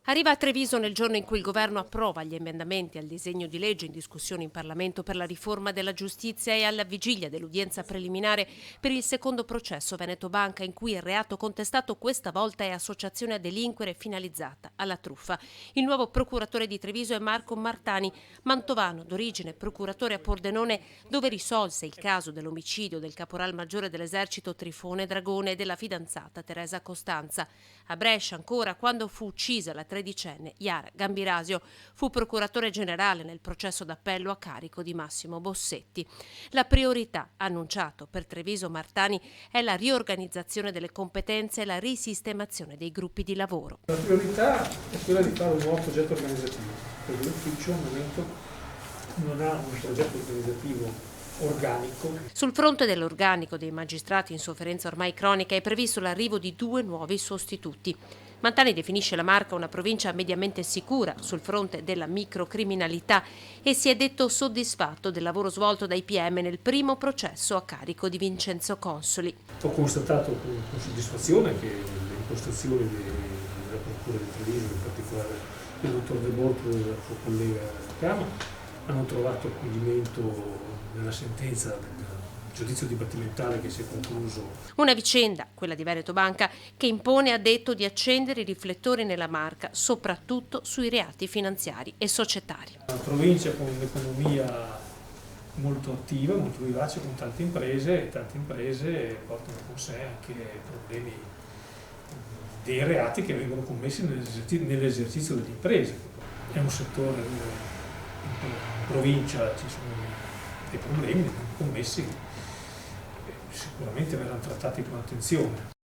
Arriva a Treviso nel giorno in cui il governo approva gli emendamenti al disegno di legge in discussione in Parlamento per la riforma della giustizia e alla vigilia dell'udienza preliminare per il secondo processo Veneto Banca, in cui il reato contestato questa volta è associazione a delinquere finalizzata alla truffa. Il nuovo procuratore di Treviso è Marco Martani, mantovano d'origine, procuratore a Pordenone, dove risolse il caso dell'omicidio del caporal maggiore dell'esercito Trifone Dragone e della fidanzata Teresa Costanza. A Brescia ancora, quando fu uccisa la tredicenne Iara Gambirasio, fu procuratore generale nel processo d'appello a carico di Massimo Bossetti. La priorità, annunciato per Treviso Martani, è la riorganizzazione delle competenze e la risistemazione dei gruppi di lavoro. La priorità è quella di fare un nuovo progetto organizzativo, perché l'ufficio al momento non ha un progetto organizzativo organico. Sul fronte dell'organico dei magistrati in sofferenza ormai cronica è previsto l'arrivo di 2 nuovi sostituti. Martani definisce la Marca una provincia mediamente sicura sul fronte della microcriminalità e si è detto soddisfatto del lavoro svolto dai PM nel primo processo a carico di Vincenzo Consoli. Ho constatato con soddisfazione che le impostazioni della Procura di Treviso, in particolare del dottor De Bortolo e del suo collega della Camera, hanno trovato accoglimento nella sentenza del giudizio dibattimentale che si è concluso. Una vicenda, quella di Veneto Banca, che impone, ha detto, di accendere i riflettori nella Marca, soprattutto sui reati finanziari e societari. Una provincia con un'economia molto attiva, molto vivace, con tante imprese, e tante imprese portano con sé anche problemi dei reati che vengono commessi nell'esercizio delle imprese. È un settore dove in provincia ci sono dei problemi commessi che sicuramente verranno trattati con attenzione.